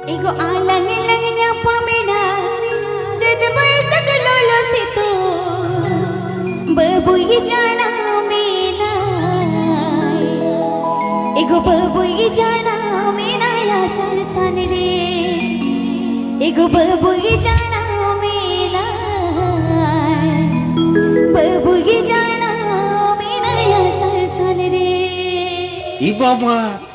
Ego alang ilangnya pamina jad basak lolo situ babui jana mina ego babui jana mina ya sarsan re ego babui jana mina babui jana mina ya sarsan re Ibaba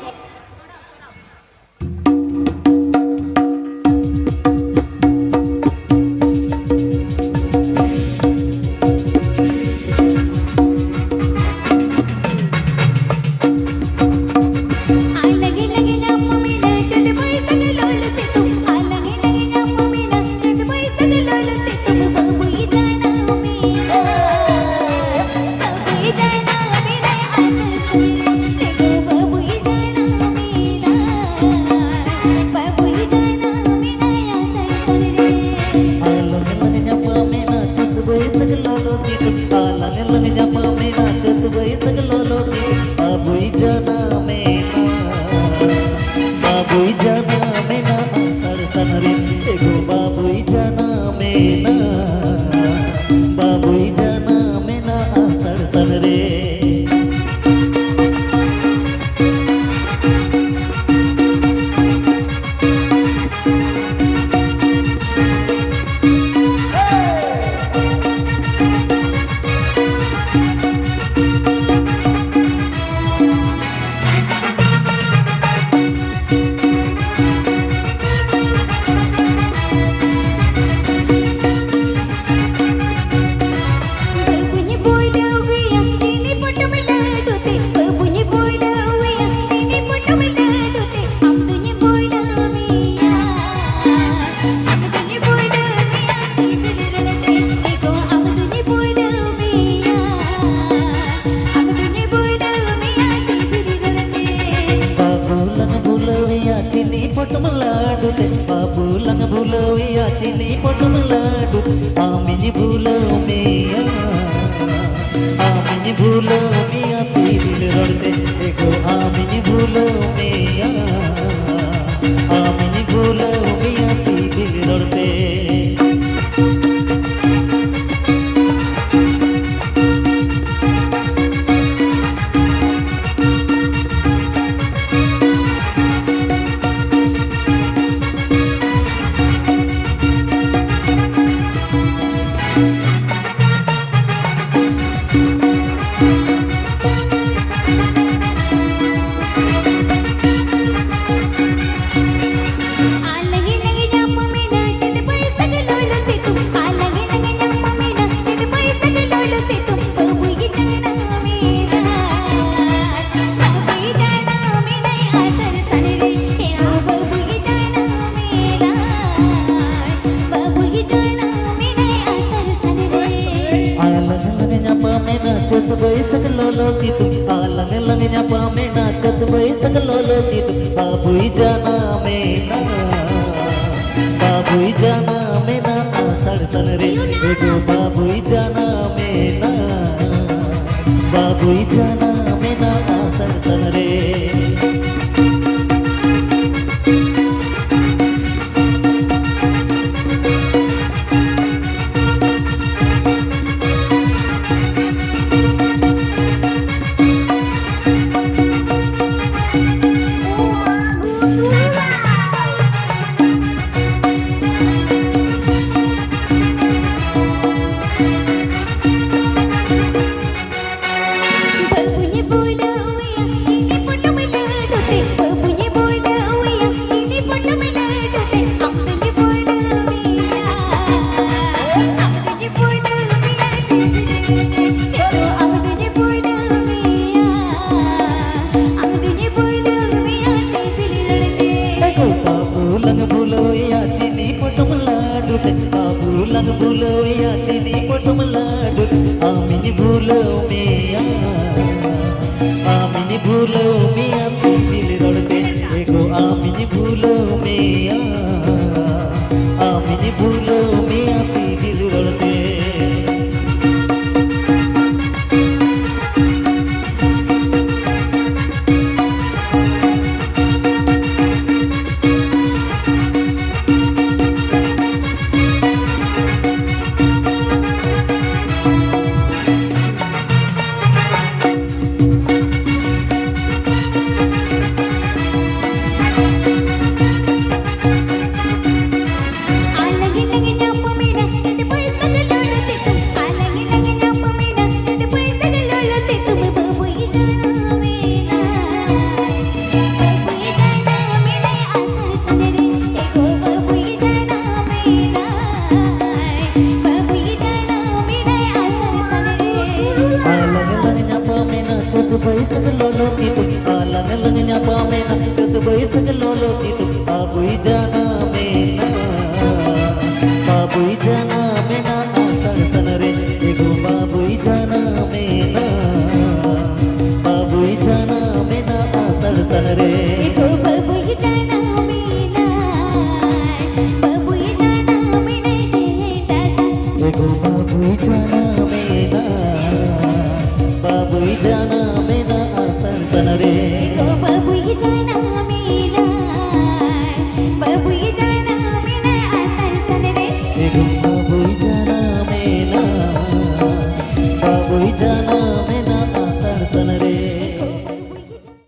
Babulang bulaw ya chini potom ladu amini bulaw miya amini bulaw miya sibil rodte ego amini bulaw miya amini bulaw miya sibil rodte alang langnya pamena cat bai saklolo situ babui jana mena asar sanre ego babui jana mena asar sanre बाबुई जाना में ना बाबुई जाना में ना सन सन रे एगो बाबुई जाना में ना बाबुई जाना में ना सन सन रे एगो बबुई जाना मीना बबुई जाना मीना जेठा एगो बाबुई जाना में ना बाबुई जाना में ना सन सन रे एगो बबुई जाना मीना